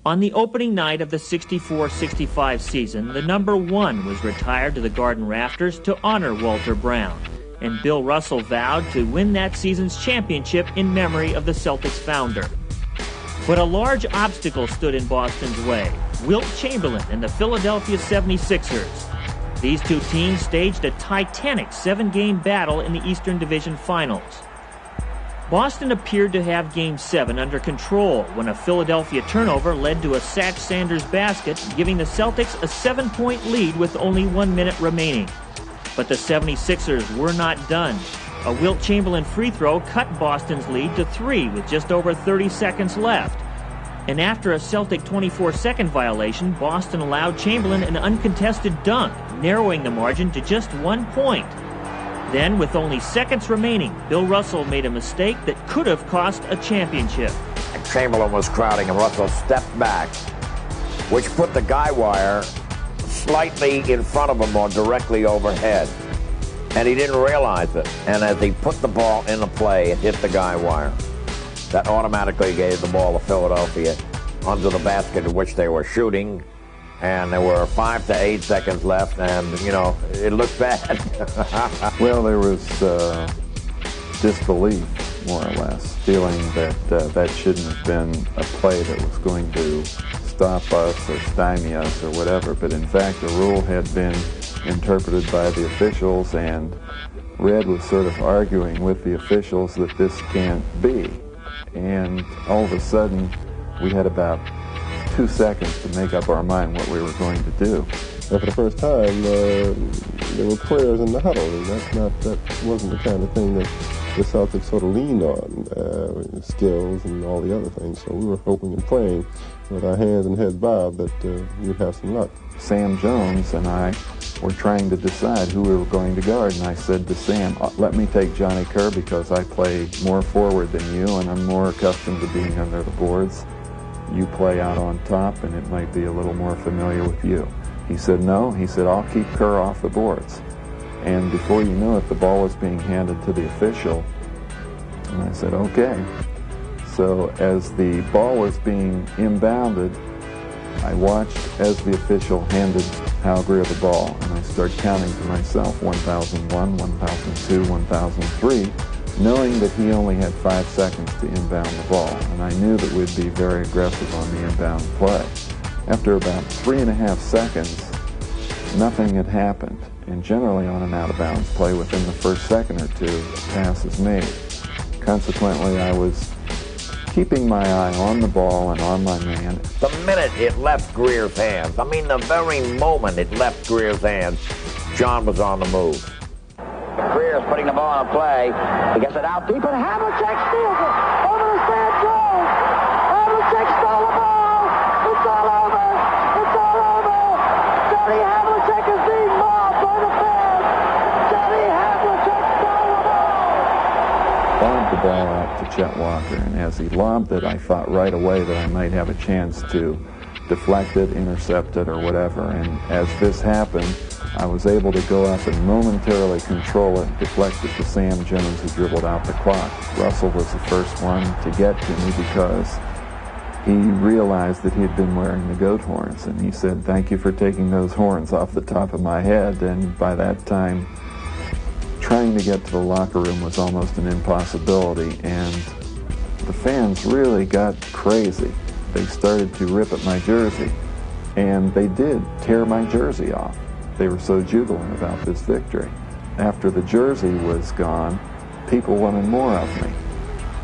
On the opening night of the 64-65 season, the number 1 was retired to the Garden Rafters to honor Walter Brown, and Bill Russell vowed to win that season's championship in memory of the Celtics founder. But a large obstacle stood in Boston's way: Wilt Chamberlain and the Philadelphia 76ers. These two teams staged a titanic 7-game battle in the Eastern Division Finals. Boston appeared to have Game 7 under control when a Philadelphia turnover led to a Satch Sanders basket, giving the Celtics a 7-point lead with only 1 minute remaining. But the 76ers were not done. A Wilt Chamberlain free throw cut Boston's lead to 3 with just over 30 seconds left. And after a Celtic 24-second violation, Boston allowed Chamberlain an uncontested dunk, narrowing the margin to just 1 point. Then, with only seconds remaining, Bill Russell made a mistake that could have cost a championship. Chamberlain was crowding and Russell stepped back, which put the guy wire slightly in front of him or directly overhead. And he didn't realize it. And as he put the ball into play, it hit the guy wire. That automatically gave the ball to Philadelphia under the basket in which they were shooting. And there were 5 to 8 seconds left, and, it looked bad. Well, there was disbelief, more or less, feeling that that shouldn't have been a play that was going to stop us or stymie us or whatever. But in fact, the rule had been interpreted by the officials, and Red was sort of arguing with the officials that this can't be. And all of a sudden, we had about 2 seconds to make up our mind what we were going to do. And for the first time, there were prayers in the huddle, and that wasn't the kind of thing that the Celtics sort of leaned on, skills and all the other things. So we were hoping and praying with our hands and heads bowed that we'd have some luck. Sam Jones and I were trying to decide who we were going to guard, and I said to Sam, let me take Johnny Kerr because I play more forward than you and I'm more accustomed to being under the boards. You play out on top and it might be a little more familiar with you. He said no. He said, I'll keep Kerr off the boards. And before you knew it, the ball was being handed to the official. And I said, okay. So as the ball was being inbounded, I watched as the official handed Hal Greer the ball, and I started counting to myself 1001, 1002, 1003, knowing that he only had 5 seconds to inbound the ball, and I knew that we'd be very aggressive on the inbound play. After about 3.5 seconds, nothing had happened, and generally on an out-of-bounds play, within the first second or two, a pass is made. Consequently, I was keeping my eye on the ball and on my man. The minute it left Greer's hands, the very moment it left Greer's hands, John was on the move. Greer's putting the ball on play. He gets it out deep, and Havlicek steals it over to Sam Jones. Havlicek stole the ball. It's all over. It's all over. Johnny Havlicek is being mobbed by the fans. Johnny Havlicek stole the ball. Lobbed the ball out to Chet Walker, and as he lobbed it, I thought right away that I might have a chance to deflect it, intercept it, or whatever. And as this happened, I was able to go up and momentarily control it, deflect it to Sam Jones, who dribbled out the clock. Russell was the first one to get to me because he realized that he had been wearing the goat horns, and he said, thank you for taking those horns off the top of my head. And by that time, trying to get to the locker room was almost an impossibility, and the fans really got crazy. They started to rip at my jersey, and they did tear my jersey off. They were so jubilant about this victory. After the jersey was gone, people wanted more of me,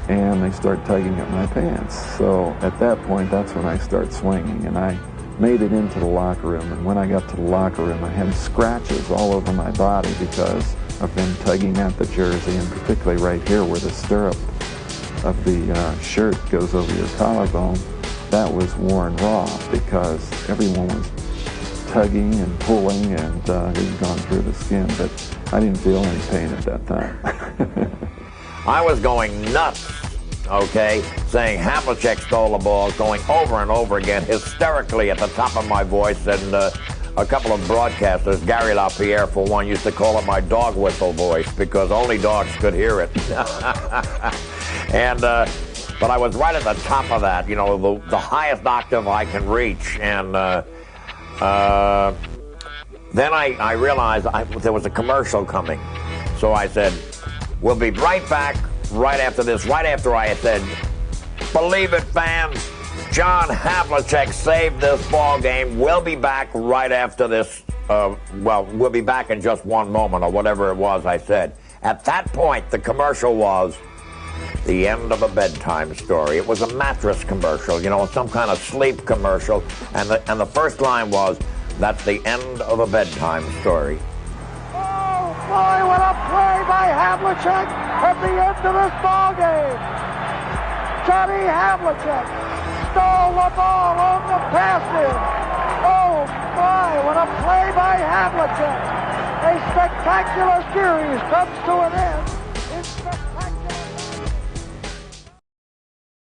and they started tugging at my pants. So at that point, that's when I started swinging, and I made it into the locker room. And when I got to the locker room, I had scratches all over my body because of them tugging at the jersey, and particularly right here where the stirrup of the shirt goes over your collarbone. That was worn raw because everyone was tugging and pulling, and it had gone through the skin, but I didn't feel any pain at that time. I was going nuts, okay, saying Havlicek stole the ball, going over and over again, hysterically at the top of my voice, and a couple of broadcasters, Gary LaPierre for one, used to call it my dog whistle voice because only dogs could hear it. And but I was right at the top of that, you know, the highest octave I can reach. And then I realized there was a commercial coming. So I said, we'll be right back right after this, right after I had said, believe it, fans, John Havlicek saved this ball game. We'll be back right after this. We'll be back in just one moment, or whatever it was I said. At that point, the commercial was the end of a bedtime story. It was a mattress commercial, you know, some kind of sleep commercial. And the first line was, that's the end of a bedtime story. Oh, boy, what a play by Havlicek at the end of this ball game. Johnny Havlicek stole the ball on the basket. Oh, my, what a play by Havlicek. A spectacular series comes to an end.